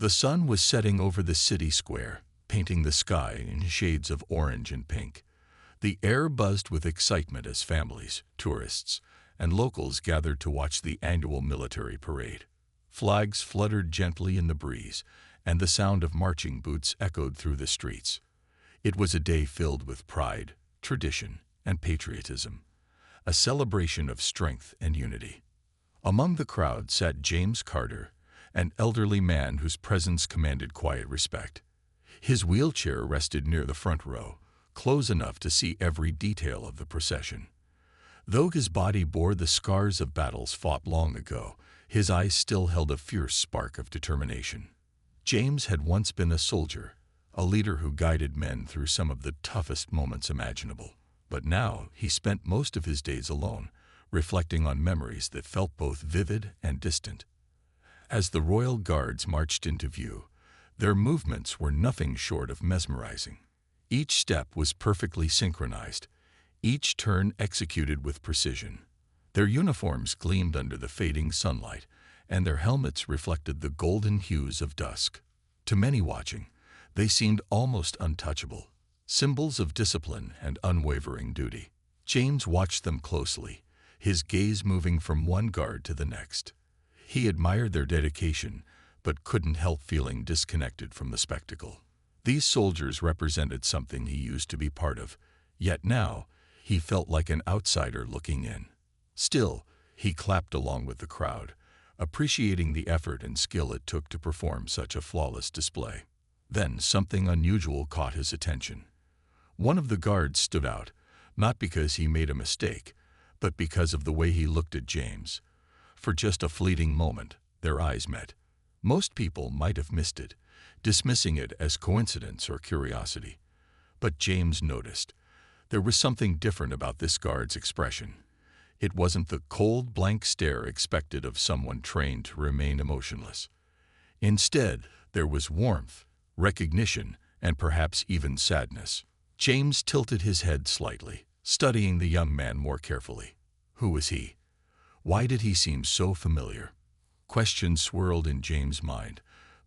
The sun was setting over the city square, painting the sky in shades of orange and pink. The air buzzed with excitement as families, tourists, and locals gathered to watch the annual military parade. Flags fluttered gently in the breeze, and the sound of marching boots echoed through the streets. It was a day filled with pride, tradition, and patriotism, a celebration of strength and unity. Among the crowd sat James Carter, an elderly man whose presence commanded quiet respect. His wheelchair rested near the front row, close enough to see every detail of the procession. Though his body bore the scars of battles fought long ago, his eyes still held a fierce spark of determination. James had once been a soldier, a leader who guided men through some of the toughest moments imaginable. But now he spent most of his days alone, reflecting on memories that felt both vivid and distant. As the royal guards marched into view, their movements were nothing short of mesmerizing. Each step was perfectly synchronized, each turn executed with precision. Their uniforms gleamed under the fading sunlight, and their helmets reflected the golden hues of dusk. To many watching, they seemed almost untouchable, symbols of discipline and unwavering duty. James watched them closely, his gaze moving from one guard to the next. He admired their dedication, but couldn't help feeling disconnected from the spectacle. These soldiers represented something he used to be part of, yet now he felt like an outsider looking in. Still, he clapped along with the crowd, appreciating the effort and skill it took to perform such a flawless display. Then something unusual caught his attention. One of the guards stood out, not because he made a mistake, but because of the way he looked at James. For just a fleeting moment, their eyes met. Most people might have missed it, dismissing it as coincidence or curiosity. But James noticed. There was something different about this guard's expression. It wasn't the cold, blank stare expected of someone trained to remain emotionless. Instead, there was warmth, recognition, and perhaps even sadness. James tilted his head slightly, studying the young man more carefully. Who was he? Why did he seem so familiar? Questions swirled in James' mind,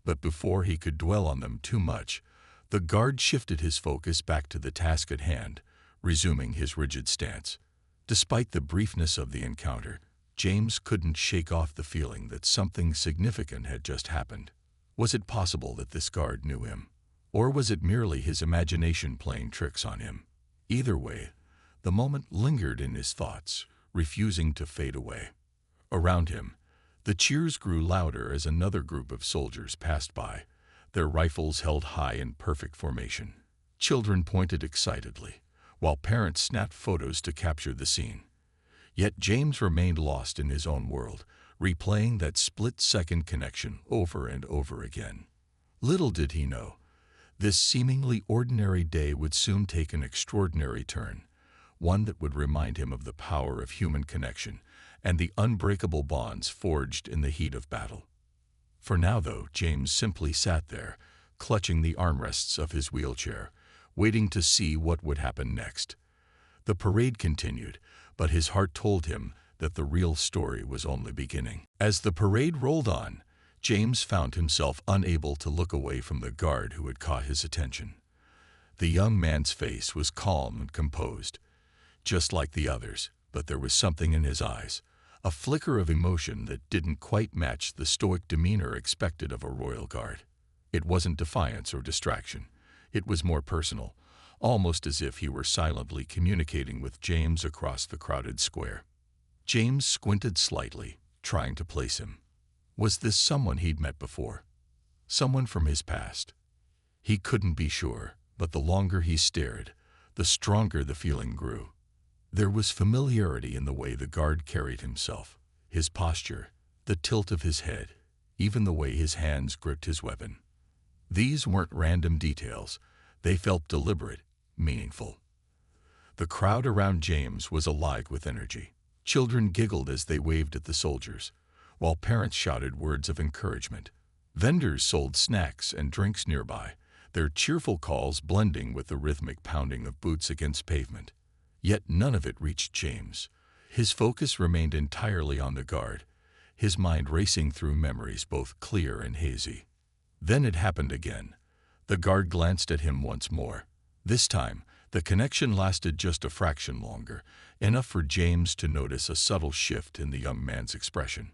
but before he could dwell on them too much, the guard shifted his focus back to the task at hand, resuming his rigid stance. Despite the briefness of the encounter, James couldn't shake off the feeling that something significant had just happened. Was it possible that this guard knew him? Or was it merely his imagination playing tricks on him? Either way, the moment lingered in his thoughts, refusing to fade away. Around him, the cheers grew louder as another group of soldiers passed by, their rifles held high in perfect formation. Children pointed excitedly, while parents snapped photos to capture the scene. Yet James remained lost in his own world, replaying that split-second connection over and over again. Little did he know, this seemingly ordinary day would soon take an extraordinary turn, one that would remind him of the power of human connection and the unbreakable bonds forged in the heat of battle. For now, though, James simply sat there, clutching the armrests of his wheelchair, waiting to see what would happen next. The parade continued, but his heart told him that the real story was only beginning. As the parade rolled on, James found himself unable to look away from the guard who had caught his attention. The young man's face was calm and composed, just like the others, but there was something in his eyes, a flicker of emotion that didn't quite match the stoic demeanor expected of a royal guard. It wasn't defiance or distraction. It was more personal, almost as if he were silently communicating with James across the crowded square. James squinted slightly, trying to place him. Was this someone he'd met before? Someone from his past? He couldn't be sure, but the longer he stared, the stronger the feeling grew. There was familiarity in the way the guard carried himself, his posture, the tilt of his head, even the way his hands gripped his weapon. These weren't random details. They felt deliberate, meaningful. The crowd around James was alive with energy. Children giggled as they waved at the soldiers, while parents shouted words of encouragement. Vendors sold snacks and drinks nearby, their cheerful calls blending with the rhythmic pounding of boots against pavement. Yet none of it reached James. His focus remained entirely on the guard, his mind racing through memories both clear and hazy. Then it happened again. The guard glanced at him once more. This time, the connection lasted just a fraction longer, enough for James to notice a subtle shift in the young man's expression.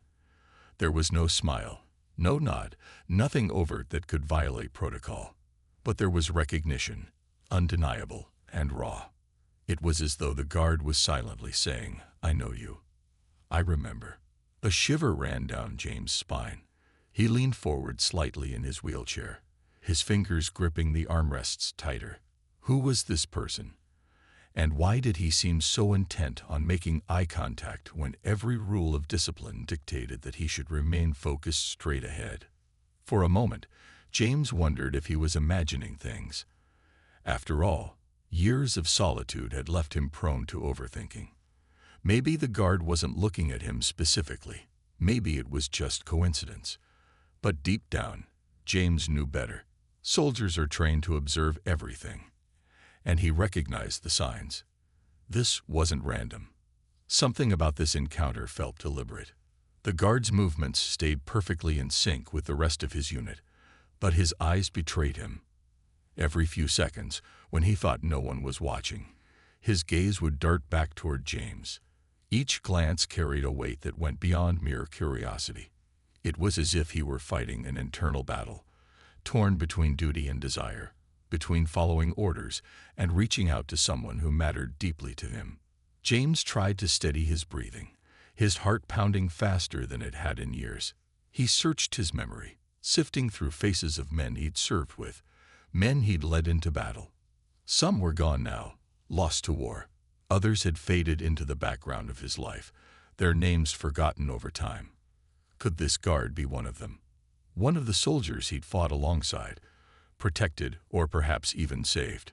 There was no smile, no nod, nothing overt that could violate protocol. But there was recognition, undeniable and raw. It was as though the guard was silently saying, "I know you. I remember." A shiver ran down James' spine. He leaned forward slightly in his wheelchair, his fingers gripping the armrests tighter. Who was this person? And why did he seem so intent on making eye contact when every rule of discipline dictated that he should remain focused straight ahead? For a moment, James wondered if he was imagining things. After all, years of solitude had left him prone to overthinking. Maybe the guard wasn't looking at him specifically. Maybe it was just coincidence. But deep down, James knew better. Soldiers are trained to observe everything. And he recognized the signs. This wasn't random. Something about this encounter felt deliberate. The guard's movements stayed perfectly in sync with the rest of his unit, but his eyes betrayed him. Every few seconds, when he thought no one was watching, his gaze would dart back toward James. Each glance carried a weight that went beyond mere curiosity. It was as if he were fighting an internal battle, torn between duty and desire, between following orders and reaching out to someone who mattered deeply to him. James tried to steady his breathing, his heart pounding faster than it had in years. He searched his memory, sifting through faces of men he'd served with, men he'd led into battle. Some were gone now, lost to war. Others had faded into the background of his life, their names forgotten over time. Could this guard be one of them? One of the soldiers he'd fought alongside, protected or perhaps even saved?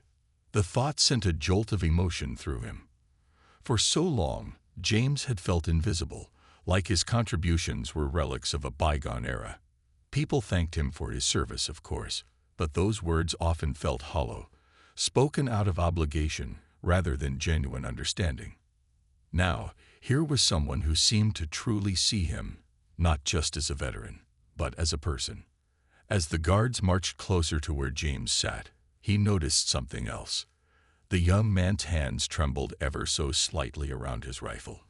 The thought sent a jolt of emotion through him. For so long, James had felt invisible, like his contributions were relics of a bygone era. People thanked him for his service, of course, but those words often felt hollow, spoken out of obligation rather than genuine understanding. Now, here was someone who seemed to truly see him, not just as a veteran, but as a person. As the guards marched closer to where James sat, he noticed something else. The young man's hands trembled ever so slightly around his rifle.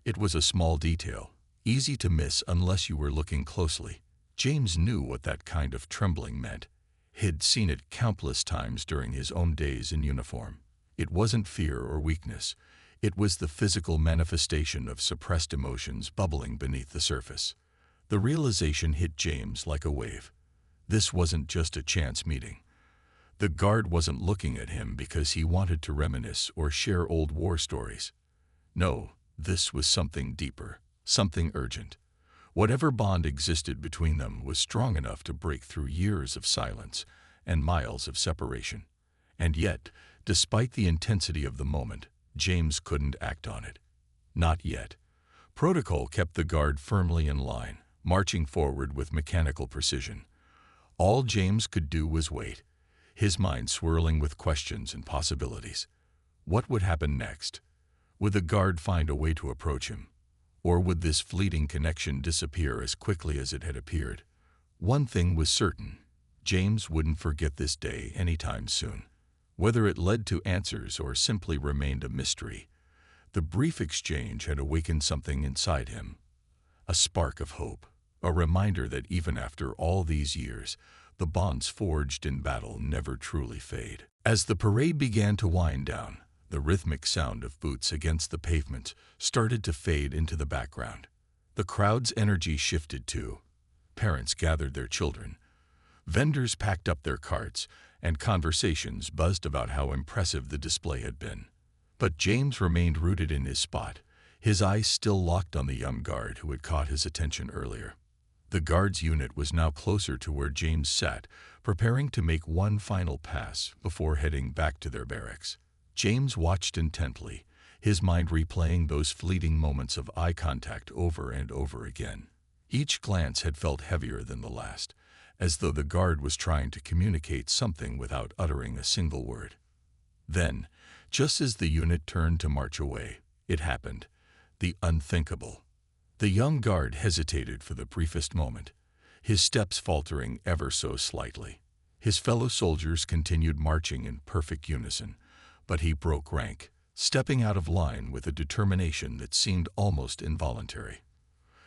It was a small detail, easy to miss unless you were looking closely. James knew what that kind of trembling meant. He'd seen it countless times during his own days in uniform. It wasn't fear or weakness. It was the physical manifestation of suppressed emotions bubbling beneath the surface. The realization hit James like a wave. This wasn't just a chance meeting. The guard wasn't looking at him because he wanted to reminisce or share old war stories. No, this was something deeper, something urgent. Whatever bond existed between them was strong enough to break through years of silence and miles of separation. And yet, despite the intensity of the moment, James couldn't act on it. Not yet. Protocol kept the guard firmly in line, marching forward with mechanical precision. All James could do was wait, his mind swirling with questions and possibilities. What would happen next? Would the guard find a way to approach him? Or would this fleeting connection disappear as quickly as it had appeared? One thing was certain: James wouldn't forget this day anytime soon. Whether it led to answers or simply remained a mystery, the brief exchange had awakened something inside him. A spark of hope, a reminder that even after all these years, the bonds forged in battle never truly fade. As the parade began to wind down, the rhythmic sound of boots against the pavement started to fade into the background. The crowd's energy shifted too. Parents gathered their children. Vendors packed up their carts, and conversations buzzed about how impressive the display had been. But James remained rooted in his spot, his eyes still locked on the young guard who had caught his attention earlier. The guard's unit was now closer to where James sat, preparing to make one final pass before heading back to their barracks. James watched intently, his mind replaying those fleeting moments of eye contact over and over again. Each glance had felt heavier than the last, as though the guard was trying to communicate something without uttering a single word. Then, just as the unit turned to march away, it happened. The unthinkable. The young guard hesitated for the briefest moment, his steps faltering ever so slightly. His fellow soldiers continued marching in perfect unison, but he broke rank, stepping out of line with a determination that seemed almost involuntary.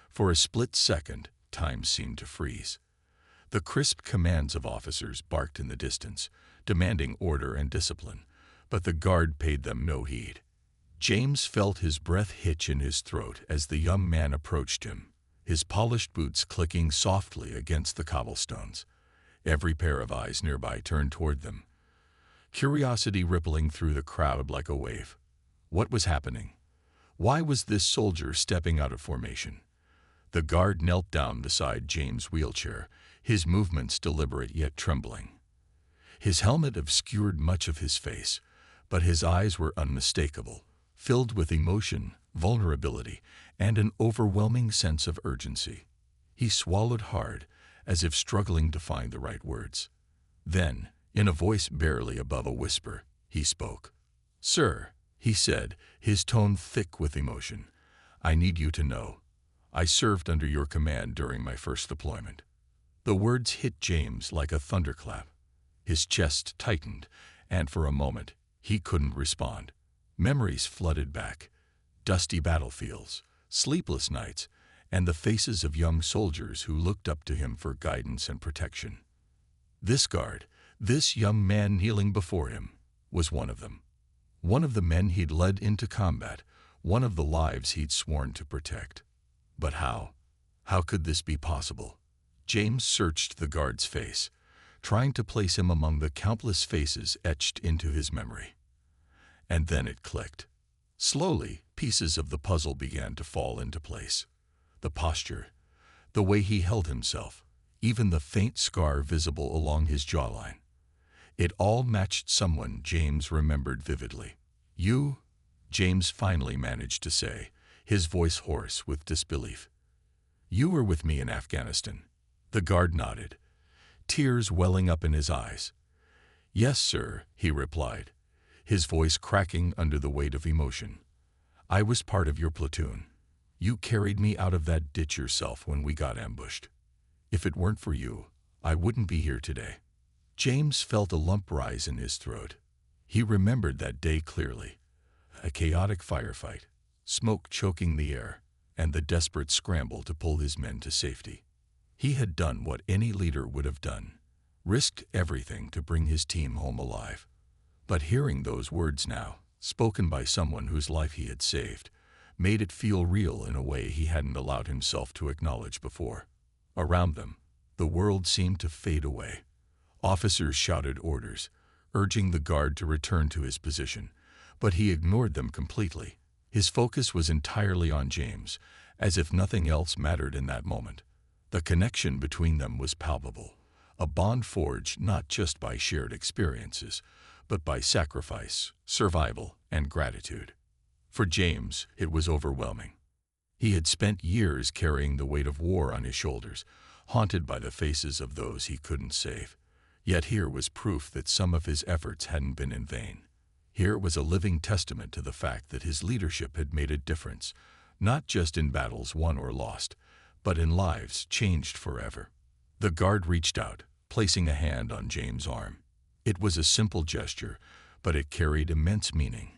For a split second, time seemed to freeze. The crisp commands of officers barked in the distance, demanding order and discipline, but the guard paid them no heed. James felt his breath hitch in his throat as the young man approached him, his polished boots clicking softly against the cobblestones. Every pair of eyes nearby turned toward them, curiosity rippling through the crowd like a wave. What was happening? Why was this soldier stepping out of formation? The guard knelt down beside James' wheelchair, his movements deliberate yet trembling. His helmet obscured much of his face, but his eyes were unmistakable, filled with emotion, vulnerability, and an overwhelming sense of urgency. He swallowed hard, as if struggling to find the right words. Then, in a voice barely above a whisper, he spoke. "Sir," he said, his tone thick with emotion, "I need you to know. I served under your command during my first deployment." The words hit James like a thunderclap. His chest tightened, and for a moment, he couldn't respond. Memories flooded back. Dusty battlefields, sleepless nights, and the faces of young soldiers who looked up to him for guidance and protection. This guard, this young man kneeling before him, was one of them. One of the men he'd led into combat, one of the lives he'd sworn to protect. But how? How could this be possible? James searched the guard's face, trying to place him among the countless faces etched into his memory. And then it clicked. Slowly, pieces of the puzzle began to fall into place. The posture, the way he held himself, even the faint scar visible along his jawline. It all matched someone James remembered vividly. "You?" James finally managed to say, his voice hoarse with disbelief. "You were with me in Afghanistan." The guard nodded, tears welling up in his eyes. "Yes, sir," he replied, his voice cracking under the weight of emotion. "I was part of your platoon. You carried me out of that ditch yourself when we got ambushed. If it weren't for you, I wouldn't be here today." James felt a lump rise in his throat. He remembered that day clearly. A chaotic firefight, smoke choking the air, and the desperate scramble to pull his men to safety. He had done what any leader would have done, risked everything to bring his team home alive. But hearing those words now, spoken by someone whose life he had saved, made it feel real in a way he hadn't allowed himself to acknowledge before. Around them, the world seemed to fade away. Officers shouted orders, urging the guard to return to his position, but he ignored them completely. His focus was entirely on James, as if nothing else mattered in that moment. The connection between them was palpable, a bond forged not just by shared experiences, but by sacrifice, survival, and gratitude. For James, it was overwhelming. He had spent years carrying the weight of war on his shoulders, haunted by the faces of those he couldn't save. Yet here was proof that some of his efforts hadn't been in vain. Here was a living testament to the fact that his leadership had made a difference, not just in battles won or lost, but in lives changed forever. The guard reached out, placing a hand on James' arm. It was a simple gesture, but it carried immense meaning.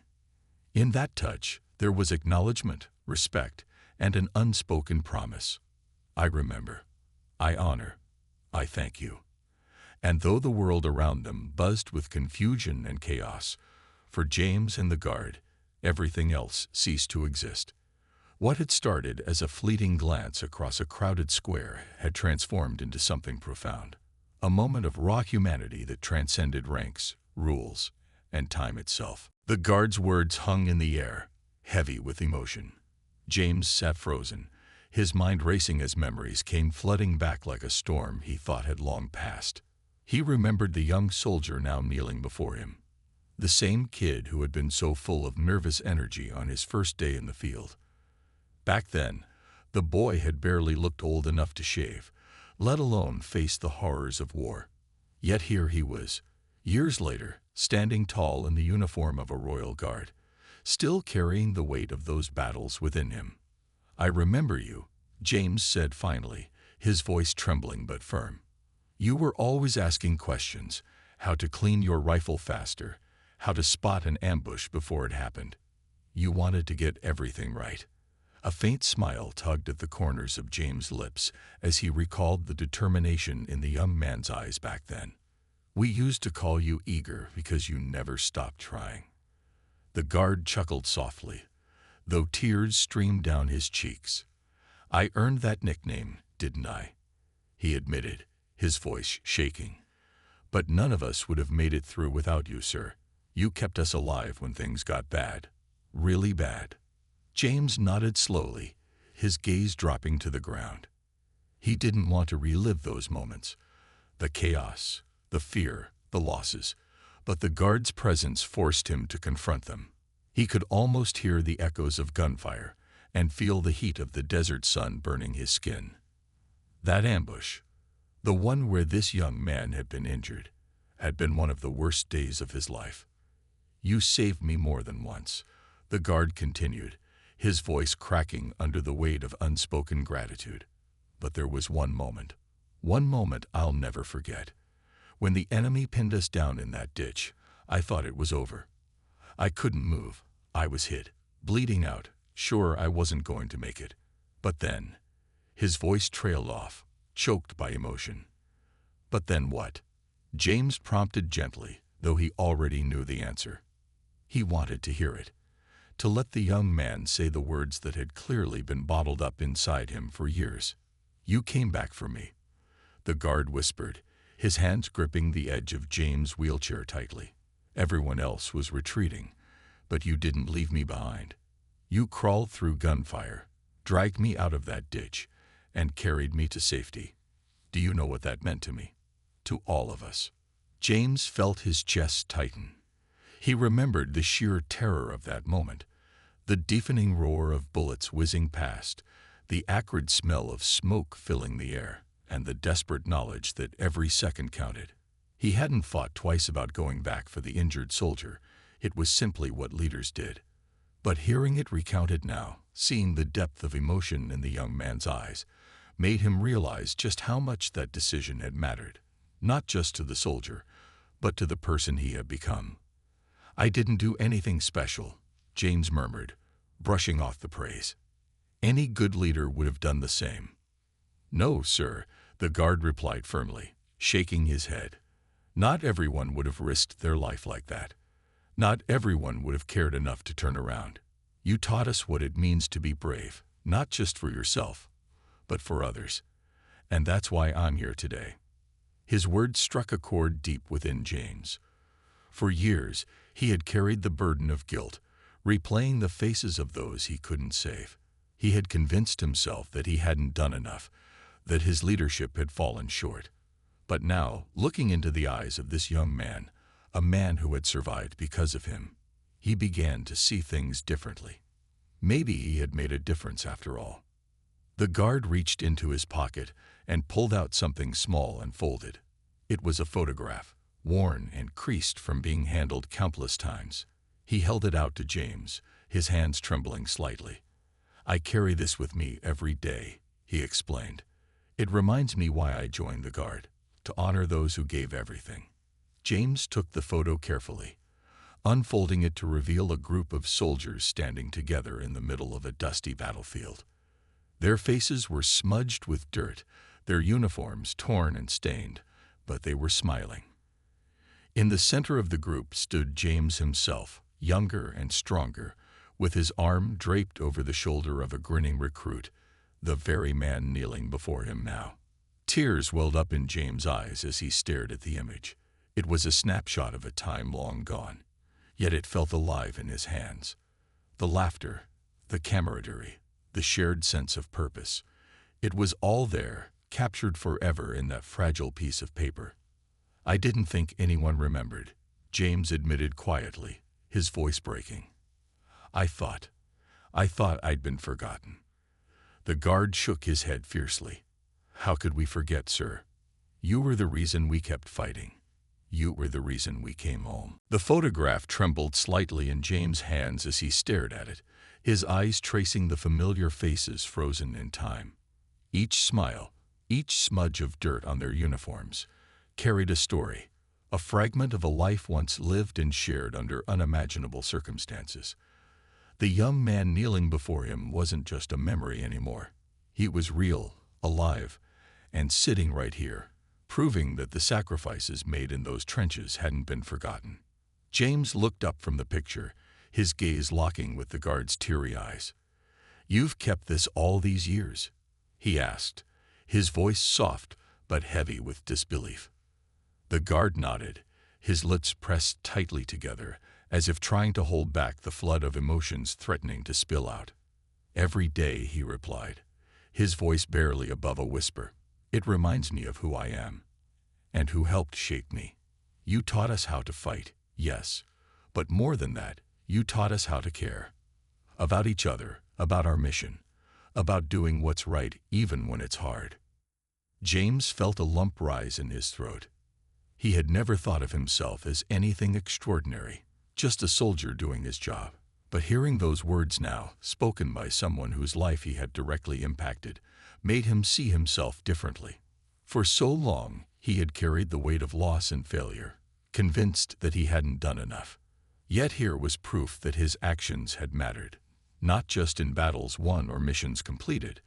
In that touch, there was acknowledgement, respect, and an unspoken promise. "I remember. I honor. I thank you." And though the world around them buzzed with confusion and chaos, for James and the guard, everything else ceased to exist. What had started as a fleeting glance across a crowded square had transformed into something profound, a moment of raw humanity that transcended ranks, rules, and time itself. The guard's words hung in the air, heavy with emotion. James sat frozen, his mind racing as memories came flooding back like a storm he thought had long passed. He remembered the young soldier now kneeling before him, the same kid who had been so full of nervous energy on his first day in the field. Back then, the boy had barely looked old enough to shave, let alone face the horrors of war. Yet here he was, years later, standing tall in the uniform of a royal guard, still carrying the weight of those battles within him. "I remember you," James said finally, his voice trembling but firm. "You were always asking questions, how to clean your rifle faster, how to spot an ambush before it happened. You wanted to get everything right." A faint smile tugged at the corners of James' lips as he recalled the determination in the young man's eyes back then. "We used to call you Eager because you never stopped trying." The guard chuckled softly, though tears streamed down his cheeks. "I earned that nickname, didn't I?" he admitted, his voice shaking. "But none of us would have made it through without you, sir. You kept us alive when things got bad. Really bad." James nodded slowly, his gaze dropping to the ground. He didn't want to relive those moments, the chaos, the fear, the losses, but the guard's presence forced him to confront them. He could almost hear the echoes of gunfire and feel the heat of the desert sun burning his skin. That ambush, the one where this young man had been injured, had been one of the worst days of his life. "You saved me more than once," the guard continued, his voice cracking under the weight of unspoken gratitude. "But there was one moment I'll never forget. When the enemy pinned us down in that ditch, I thought it was over. I couldn't move. I was hit, bleeding out, sure I wasn't going to make it. But then," his voice trailed off, choked by emotion. "But then what?" James prompted gently, though he already knew the answer. He wanted to hear it, to let the young man say the words that had clearly been bottled up inside him for years. "You came back for me," the guard whispered, his hands gripping the edge of James' wheelchair tightly. "Everyone else was retreating, but you didn't leave me behind. You crawled through gunfire, dragged me out of that ditch, and carried me to safety. Do you know what that meant to me? To all of us." James felt his chest tighten. He remembered the sheer terror of that moment, the deafening roar of bullets whizzing past, the acrid smell of smoke filling the air, and the desperate knowledge that every second counted. He hadn't thought twice about going back for the injured soldier. It was simply what leaders did. But hearing it recounted now, seeing the depth of emotion in the young man's eyes, made him realize just how much that decision had mattered, not just to the soldier, but to the person he had become. "I didn't do anything special," James murmured, brushing off the praise. "Any good leader would have done the same." "No, sir," the guard replied firmly, shaking his head. "Not everyone would have risked their life like that. Not everyone would have cared enough to turn around. You taught us what it means to be brave, not just for yourself, but for others. And that's why I'm here today." His words struck a chord deep within James. For years, he had carried the burden of guilt, replaying the faces of those he couldn't save. He had convinced himself that he hadn't done enough, that his leadership had fallen short. But now, looking into the eyes of this young man, a man who had survived because of him, he began to see things differently. Maybe he had made a difference after all. The guard reached into his pocket and pulled out something small and folded. It was a photograph, worn and creased from being handled countless times. He held it out to James, his hands trembling slightly. "I carry this with me every day," he explained. "It reminds me why I joined the Guard, to honor those who gave everything." James took the photo carefully, unfolding it to reveal a group of soldiers standing together in the middle of a dusty battlefield. Their faces were smudged with dirt, their uniforms torn and stained, but they were smiling. In the center of the group stood James himself, younger and stronger, with his arm draped over the shoulder of a grinning recruit, the very man kneeling before him now. Tears welled up in James' eyes as he stared at the image. It was a snapshot of a time long gone, yet it felt alive in his hands. The laughter, the camaraderie, the shared sense of purpose. It was all there, captured forever in that fragile piece of paper. "I didn't think anyone remembered," James admitted quietly, his voice breaking. I thought I'd been forgotten." The guard shook his head fiercely. "How could we forget, sir? You were the reason we kept fighting. You were the reason we came home." The photograph trembled slightly in James' hands as he stared at it, his eyes tracing the familiar faces frozen in time. Each smile, Each smudge of dirt on their uniforms carried a story, a fragment of a life once lived and shared under unimaginable circumstances. The young man kneeling before him wasn't just a memory anymore. He was real, alive, and sitting right here, proving that the sacrifices made in those trenches hadn't been forgotten. James looked up from the picture, his gaze locking with the guard's teary eyes. "You've kept this all these years?" he asked, his voice soft but heavy with disbelief. The guard nodded, his lips pressed tightly together, as if trying to hold back the flood of emotions threatening to spill out. "Every day," he replied, his voice barely above a whisper. "It reminds me of who I am, and who helped shape me. You taught us how to fight, yes, but more than that, you taught us how to care. About each other, about our mission, about doing what's right even when it's hard." James felt a lump rise in his throat. He had never thought of himself as anything extraordinary, just a soldier doing his job. But hearing those words now, spoken by someone whose life he had directly impacted, made him see himself differently. For so long, he had carried the weight of loss and failure, convinced that he hadn't done enough. Yet here was proof that his actions had mattered, not just in battles won or missions completed,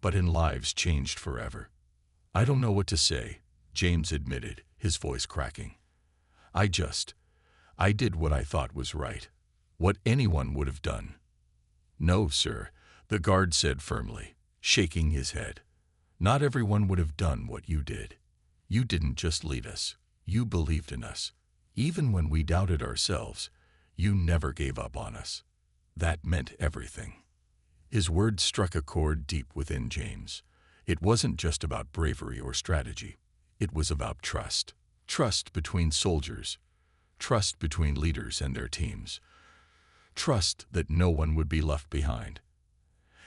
but in lives changed forever. "I don't know what to say," James admitted, his voice cracking. I did what I thought was right, what anyone would have done." "No, sir," the guard said firmly, shaking his head. "Not everyone would have done what you did. You didn't just lead us, you believed in us. Even when we doubted ourselves, you never gave up on us. That meant everything." His words struck a chord deep within James. It wasn't just about bravery or strategy. It was about trust. Trust between soldiers. Trust between leaders and their teams. Trust that no one would be left behind.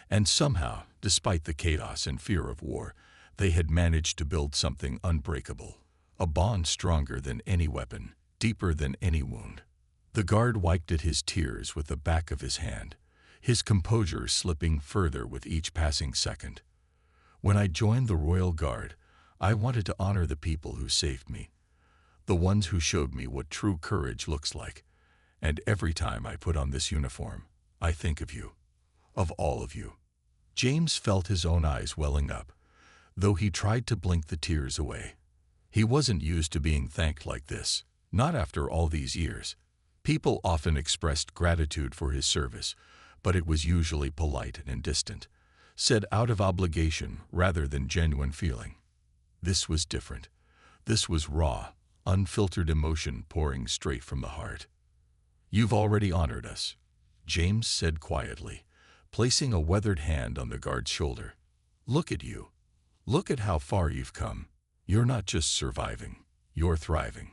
And somehow, despite the chaos and fear of war, they had managed to build something unbreakable. A bond stronger than any weapon, deeper than any wound. The guard wiped at his tears with the back of his hand, his composure slipping further with each passing second. "When I joined the Royal Guard, I wanted to honor the people who saved me, the ones who showed me what true courage looks like. And every time I put on this uniform, I think of you, of all of you." James felt his own eyes welling up, though he tried to blink the tears away. He wasn't used to being thanked like this, not after all these years. People often expressed gratitude for his service, but it was usually polite and distant, said out of obligation rather than genuine feeling. This was different. This was raw, unfiltered emotion pouring straight from the heart. "You've already honored us," James said quietly, placing a weathered hand on the guard's shoulder. "Look at you. Look at how far you've come. You're not just surviving, you're thriving.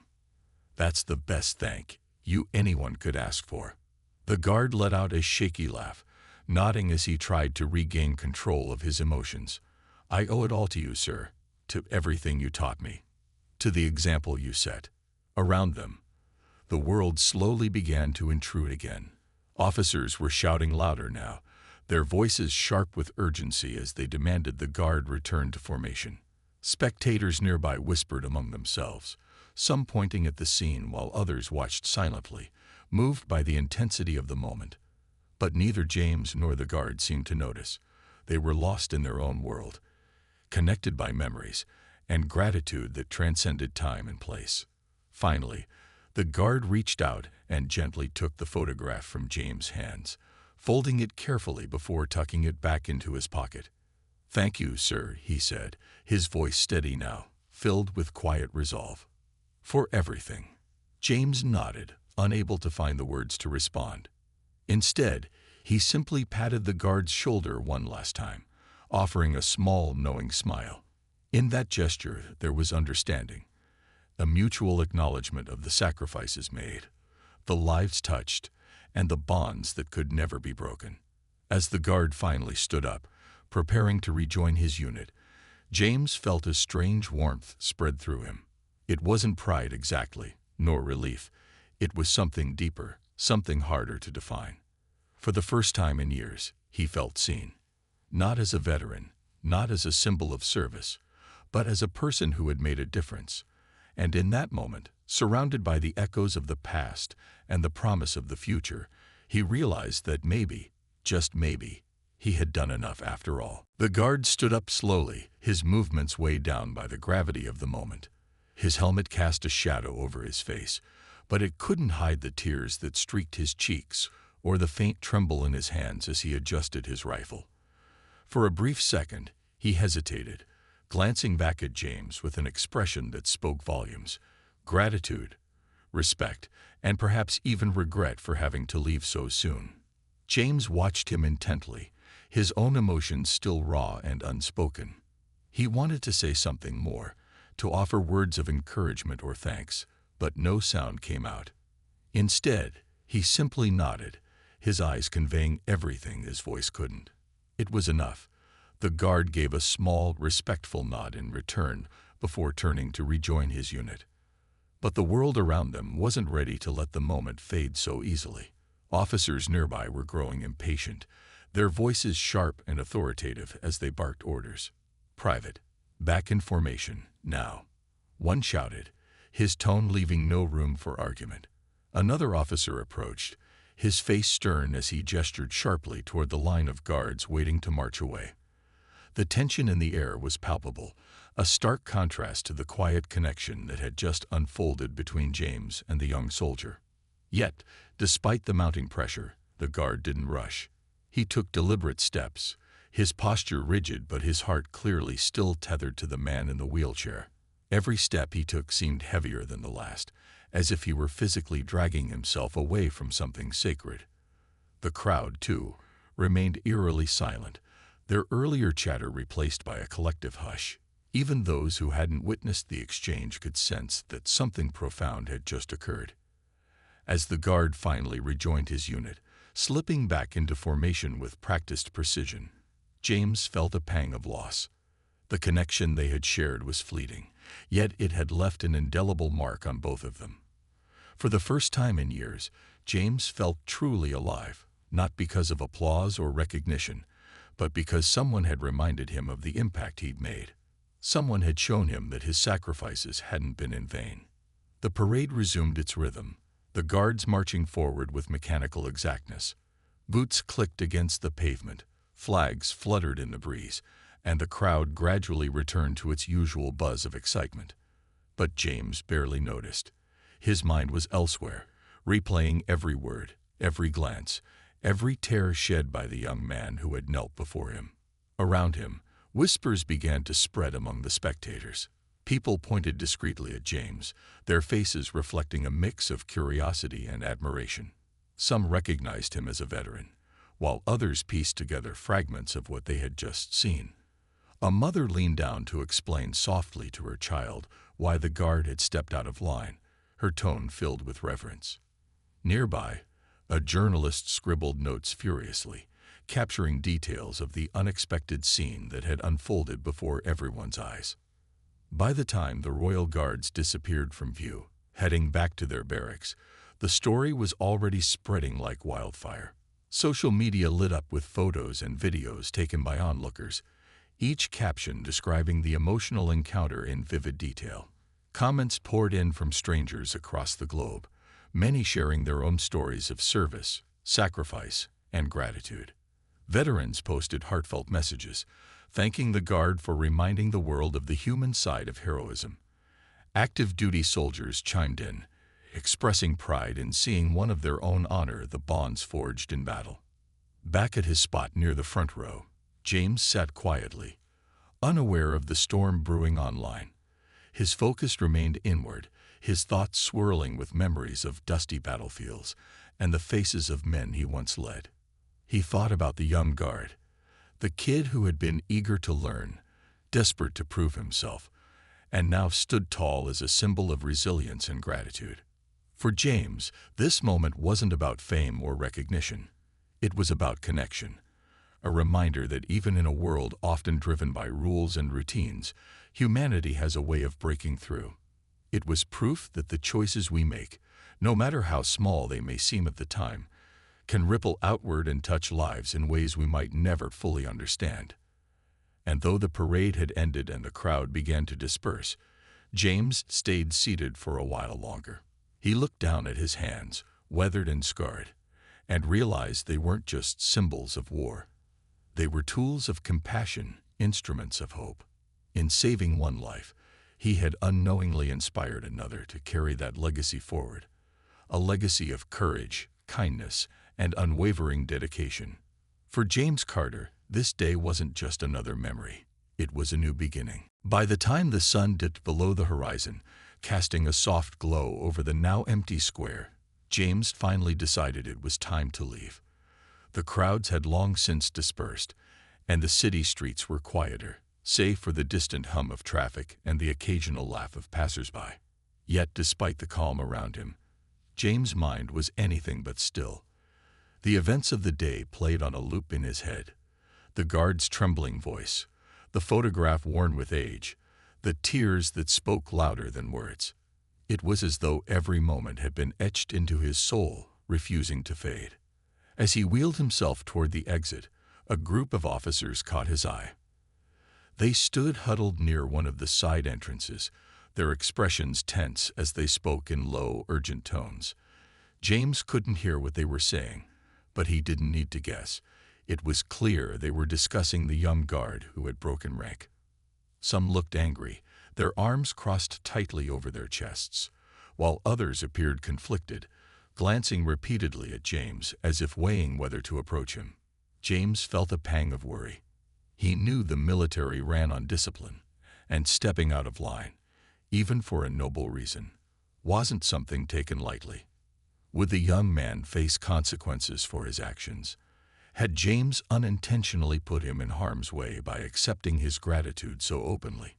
That's the best thank you anyone could ask for." The guard let out a shaky laugh, nodding as he tried to regain control of his emotions. "I owe it all to you, sir, to everything you taught me, to the example you set." Around them, the world slowly began to intrude again. Officers were shouting louder now, their voices sharp with urgency as they demanded the guard return to formation. Spectators nearby whispered among themselves, some pointing at the scene while others watched silently, moved by the intensity of the moment. But neither James nor the guard seemed to notice. They were lost in their own world, connected by memories and gratitude that transcended time and place. Finally, the guard reached out and gently took the photograph from James' hands, folding it carefully before tucking it back into his pocket. "Thank you, sir," he said, his voice steady now, filled with quiet resolve. "For everything." James nodded, unable to find the words to respond. Instead, he simply patted the guard's shoulder one last time, offering a small, knowing smile. In that gesture, there was understanding, a mutual acknowledgement of the sacrifices made, the lives touched, and the bonds that could never be broken. As the guard finally stood up, preparing to rejoin his unit, James felt a strange warmth spread through him. It wasn't pride exactly, nor relief. It was something deeper, something harder to define. For the first time in years, he felt seen. Not as a veteran, not as a symbol of service, but as a person who had made a difference. And in that moment, surrounded by the echoes of the past and the promise of the future, he realized that maybe, just maybe, he had done enough after all. The guard stood up slowly, his movements weighed down by the gravity of the moment. His helmet cast a shadow over his face, but it couldn't hide the tears that streaked his cheeks or the faint tremble in his hands as he adjusted his rifle. For a brief second, he hesitated, glancing back at James with an expression that spoke volumes: gratitude, respect, and perhaps even regret for having to leave so soon. James watched him intently, his own emotions still raw and unspoken. He wanted to say something more, to offer words of encouragement or thanks, but no sound came out. Instead, he simply nodded, his eyes conveying everything his voice couldn't. It was enough. The guard gave a small, respectful nod in return before turning to rejoin his unit. But the world around them wasn't ready to let the moment fade so easily. Officers nearby were growing impatient, their voices sharp and authoritative as they barked orders. "Private, back in formation, now," one shouted, his tone leaving no room for argument. Another officer approached, his face stern as he gestured sharply toward the line of guards waiting to march away. The tension in the air was palpable, a stark contrast to the quiet connection that had just unfolded between James and the young soldier. Yet, despite the mounting pressure, the guard didn't rush. He took deliberate steps, his posture rigid but his heart clearly still tethered to the man in the wheelchair. Every step he took seemed heavier than the last, as if he were physically dragging himself away from something sacred. The crowd, too, remained eerily silent, their earlier chatter replaced by a collective hush. Even those who hadn't witnessed the exchange could sense that something profound had just occurred. As the guard finally rejoined his unit, slipping back into formation with practiced precision, James felt a pang of loss. The connection they had shared was fleeting, yet it had left an indelible mark on both of them. For the first time in years, James felt truly alive, not because of applause or recognition, but because someone had reminded him of the impact he'd made. Someone had shown him that his sacrifices hadn't been in vain. The parade resumed its rhythm, the guards marching forward with mechanical exactness. Boots clicked against the pavement, flags fluttered in the breeze, and the crowd gradually returned to its usual buzz of excitement. But James barely noticed. His mind was elsewhere, replaying every word, every glance, every tear shed by the young man who had knelt before him. Around him, whispers began to spread among the spectators. People pointed discreetly at James, their faces reflecting a mix of curiosity and admiration. Some recognized him as a veteran, while others pieced together fragments of what they had just seen. A mother leaned down to explain softly to her child why the guard had stepped out of line, her tone filled with reverence. Nearby, a journalist scribbled notes furiously, capturing details of the unexpected scene that had unfolded before everyone's eyes. By the time the royal guards disappeared from view, heading back to their barracks, the story was already spreading like wildfire. Social media lit up with photos and videos taken by onlookers, each caption describing the emotional encounter in vivid detail. Comments poured in from strangers across the globe, many sharing their own stories of service, sacrifice, and gratitude. Veterans posted heartfelt messages, thanking the guard for reminding the world of the human side of heroism. Active duty soldiers chimed in, expressing pride in seeing one of their own honor the bonds forged in battle. Back at his spot near the front row, James sat quietly, unaware of the storm brewing online. His focus remained inward, his thoughts swirling with memories of dusty battlefields and the faces of men he once led. He thought about the young guard, the kid who had been eager to learn, desperate to prove himself, and now stood tall as a symbol of resilience and gratitude. For James, this moment wasn't about fame or recognition. It was about connection, a reminder that even in a world often driven by rules and routines, humanity has a way of breaking through. It was proof that the choices we make, no matter how small they may seem at the time, can ripple outward and touch lives in ways we might never fully understand. And though the parade had ended and the crowd began to disperse, James stayed seated for a while longer. He looked down at his hands, weathered and scarred, and realized they weren't just symbols of war. They were tools of compassion, instruments of hope. In saving one life, he had unknowingly inspired another to carry that legacy forward, a legacy of courage, kindness, and unwavering dedication. For James Carter, this day wasn't just another memory. It was a new beginning. By the time the sun dipped below the horizon, casting a soft glow over the now empty square, James finally decided it was time to leave. The crowds had long since dispersed, and the city streets were quieter, save for the distant hum of traffic and the occasional laugh of passers-by. Yet, despite the calm around him, James' mind was anything but still. The events of the day played on a loop in his head. The guard's trembling voice, the photograph worn with age, the tears that spoke louder than words. It was as though every moment had been etched into his soul, refusing to fade. As he wheeled himself toward the exit, a group of officers caught his eye. They stood huddled near one of the side entrances, their expressions tense as they spoke in low, urgent tones. James couldn't hear what they were saying, but he didn't need to guess. It was clear they were discussing the young guard who had broken rank. Some looked angry, their arms crossed tightly over their chests, while others appeared conflicted, glancing repeatedly at James as if weighing whether to approach him. James felt a pang of worry. He knew the military ran on discipline, and stepping out of line, even for a noble reason, wasn't something taken lightly. Would the young man face consequences for his actions? Had James unintentionally put him in harm's way by accepting his gratitude so openly?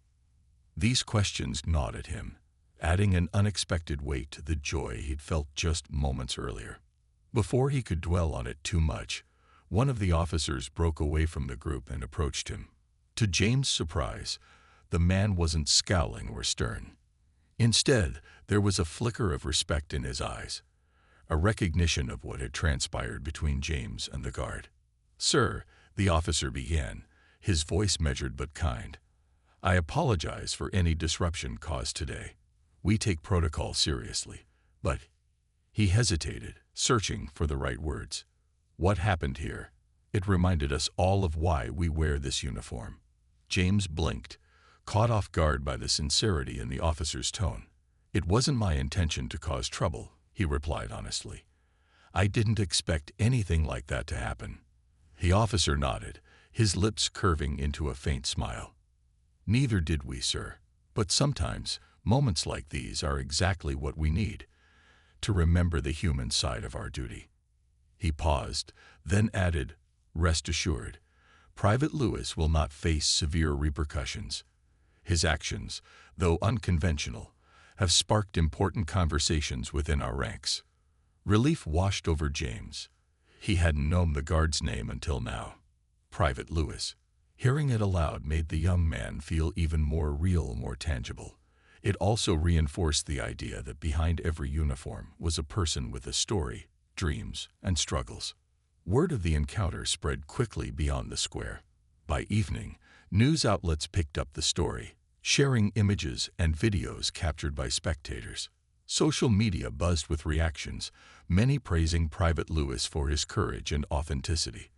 These questions gnawed at him, adding an unexpected weight to the joy he'd felt just moments earlier. Before he could dwell on it too much, one of the officers broke away from the group and approached him. To James' surprise, the man wasn't scowling or stern. Instead, there was a flicker of respect in his eyes, a recognition of what had transpired between James and the guard. "Sir," the officer began, his voice measured but kind, "I apologize for any disruption caused today. We take protocol seriously, but—" He hesitated, searching for the right words. What happened here? It reminded us all of why we wear this uniform. James blinked, caught off guard by the sincerity in the officer's tone. "It wasn't my intention to cause trouble," he replied honestly. "I didn't expect anything like that to happen." The officer nodded, his lips curving into a faint smile. "Neither did we, sir. But sometimes, moments like these are exactly what we need, to remember the human side of our duty." He paused, then added, "Rest assured, Private Lewis will not face severe repercussions. His actions, though unconventional, have sparked important conversations within our ranks." Relief washed over James. He hadn't known the guard's name until now. Private Lewis. Hearing it aloud made the young man feel even more real, more tangible. It also reinforced the idea that behind every uniform was a person with a story, dreams, and struggles. Word of the encounter spread quickly beyond the square. By evening, news outlets picked up the story, sharing images and videos captured by spectators. Social media buzzed with reactions, many praising Private Lewis for his courage and authenticity.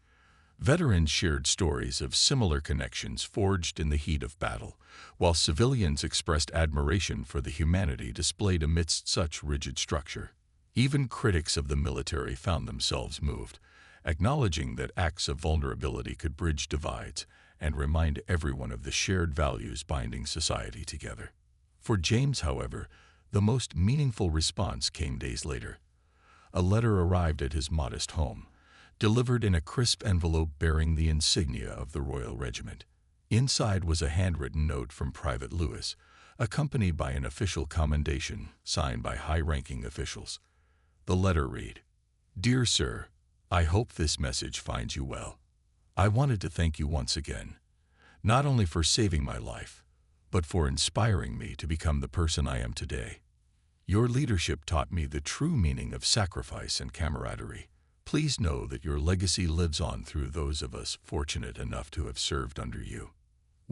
Veterans shared stories of similar connections forged in the heat of battle, while civilians expressed admiration for the humanity displayed amidst such rigid structure. Even critics of the military found themselves moved, acknowledging that acts of vulnerability could bridge divides and remind everyone of the shared values binding society together. For James, however, the most meaningful response came days later. A letter arrived at his modest home, delivered in a crisp envelope bearing the insignia of the Royal Regiment. Inside was a handwritten note from Private Lewis, accompanied by an official commendation signed by high-ranking officials. The letter read, "Dear Sir, I hope this message finds you well. I wanted to thank you once again, not only for saving my life, but for inspiring me to become the person I am today. Your leadership taught me the true meaning of sacrifice and camaraderie. Please know that your legacy lives on through those of us fortunate enough to have served under you."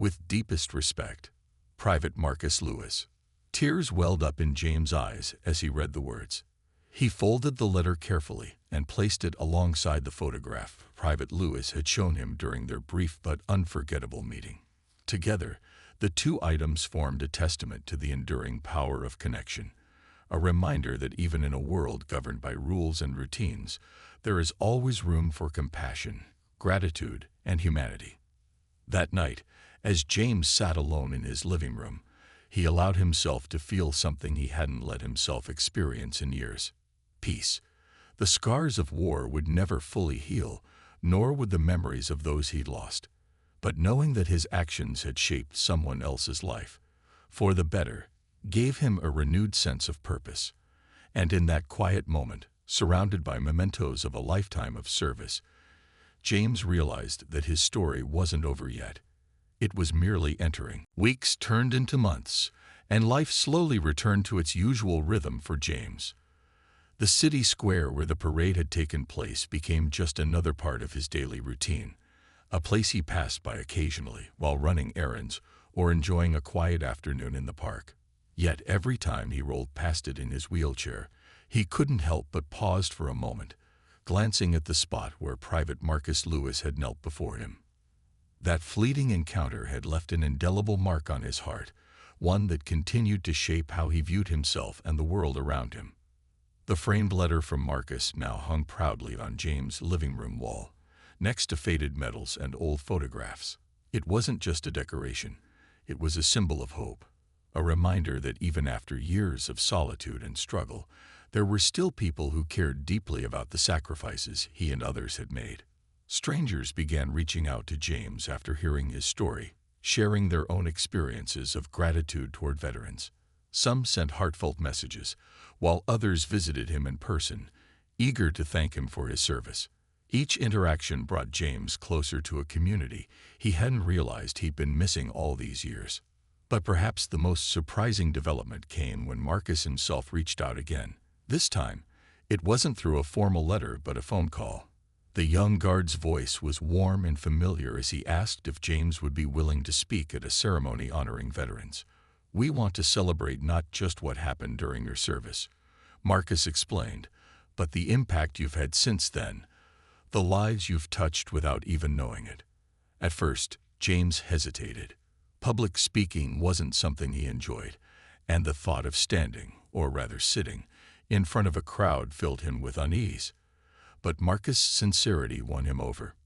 With deepest respect, Private Marcus Lewis. Tears welled up in James' eyes as he read the words. He folded the letter carefully and placed it alongside the photograph Private Lewis had shown him during their brief but unforgettable meeting. Together, the two items formed a testament to the enduring power of connection, a reminder that even in a world governed by rules and routines, there is always room for compassion, gratitude, and humanity. That night, as James sat alone in his living room, he allowed himself to feel something he hadn't let himself experience in years: peace. The scars of war would never fully heal, nor would the memories of those he'd lost. But knowing that his actions had shaped someone else's life, for the better, gave him a renewed sense of purpose. And in that quiet moment, surrounded by mementos of a lifetime of service, James realized that his story wasn't over yet. It was merely entering. Weeks turned into months, and life slowly returned to its usual rhythm for James. The city square where the parade had taken place became just another part of his daily routine, a place he passed by occasionally while running errands or enjoying a quiet afternoon in the park. Yet every time he rolled past it in his wheelchair, he couldn't help but paused for a moment, glancing at the spot where Private Marcus Lewis had knelt before him. That fleeting encounter had left an indelible mark on his heart, one that continued to shape how he viewed himself and the world around him. The framed letter from Marcus now hung proudly on James' living room wall, next to faded medals and old photographs. It wasn't just a decoration, it was a symbol of hope, a reminder that even after years of solitude and struggle, there were still people who cared deeply about the sacrifices he and others had made. Strangers began reaching out to James after hearing his story, sharing their own experiences of gratitude toward veterans. Some sent heartfelt messages, while others visited him in person, eager to thank him for his service. Each interaction brought James closer to a community he hadn't realized he'd been missing all these years. But perhaps the most surprising development came when Marcus himself reached out again. This time, it wasn't through a formal letter but a phone call. The young guard's voice was warm and familiar as he asked if James would be willing to speak at a ceremony honoring veterans. "We want to celebrate not just what happened during your service," Marcus explained, "but the impact you've had since then, the lives you've touched without even knowing it." At first, James hesitated. Public speaking wasn't something he enjoyed, and the thought of standing, or rather sitting, in front of a crowd filled him with unease. But Marcus' sincerity won him over.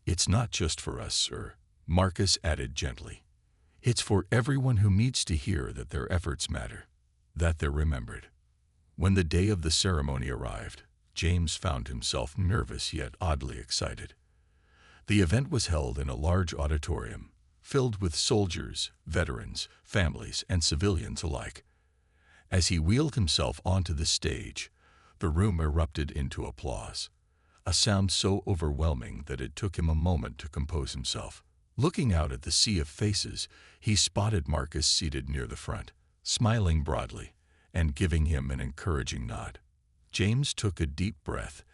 "It's not just for us, sir," Marcus added gently. "It's for everyone who needs to hear that their efforts matter, that they're remembered." When the day of the ceremony arrived, James found himself nervous yet oddly excited. The event was held in a large auditorium, filled with soldiers, veterans, families, and civilians alike. As he wheeled himself onto the stage, the room erupted into applause, a sound so overwhelming that it took him a moment to compose himself. Looking out at the sea of faces, he spotted Marcus seated near the front, smiling broadly and giving him an encouraging nod. James took a deep breath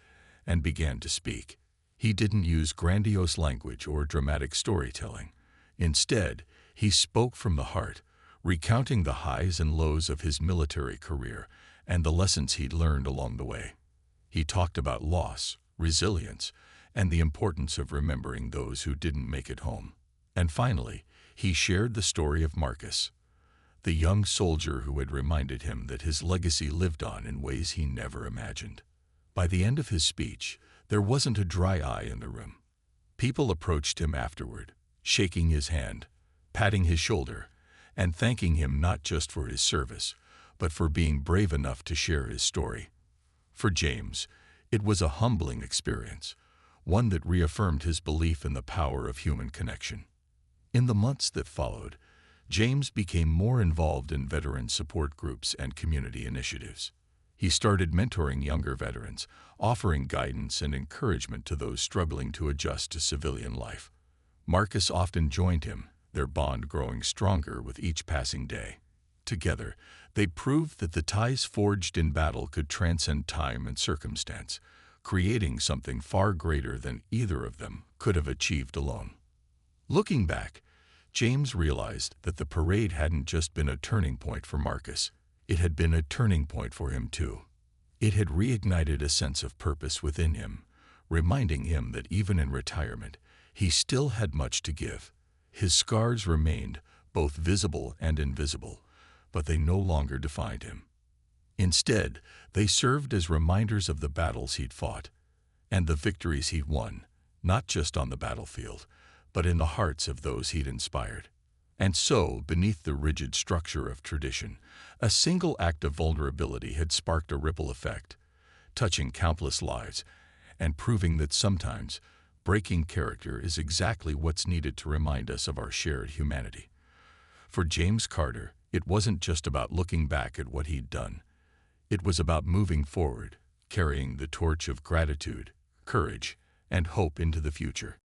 and began to speak. He didn't use grandiose language or dramatic storytelling. Instead, he spoke from the heart, recounting the highs and lows of his military career and the lessons he'd learned along the way. He talked about loss, resilience, and the importance of remembering those who didn't make it home. And finally, he shared the story of Marcus, the young soldier who had reminded him that his legacy lived on in ways he never imagined. By the end of his speech, there wasn't a dry eye in the room. People approached him afterward, shaking his hand, patting his shoulder, and thanking him not just for his service, but for being brave enough to share his story. For James, it was a humbling experience, one that reaffirmed his belief in the power of human connection. In the months that followed, James became more involved in veteran support groups and community initiatives. He started mentoring younger veterans, offering guidance and encouragement to those struggling to adjust to civilian life. Marcus often joined him, their bond growing stronger with each passing day. Together, they proved that the ties forged in battle could transcend time and circumstance, creating something far greater than either of them could have achieved alone. Looking back, James realized that the parade hadn't just been a turning point for Marcus. It had been a turning point for him too. It had reignited a sense of purpose within him, reminding him that even in retirement, he still had much to give. His scars remained, both visible and invisible, but they no longer defined him. Instead, they served as reminders of the battles he'd fought and the victories he'd won, not just on the battlefield, but in the hearts of those he'd inspired. And so, beneath the rigid structure of tradition, a single act of vulnerability had sparked a ripple effect, touching countless lives and proving that sometimes breaking character is exactly what's needed to remind us of our shared humanity. For James Carter, it wasn't just about looking back at what he'd done. It was about moving forward, carrying the torch of gratitude, courage, and hope into the future.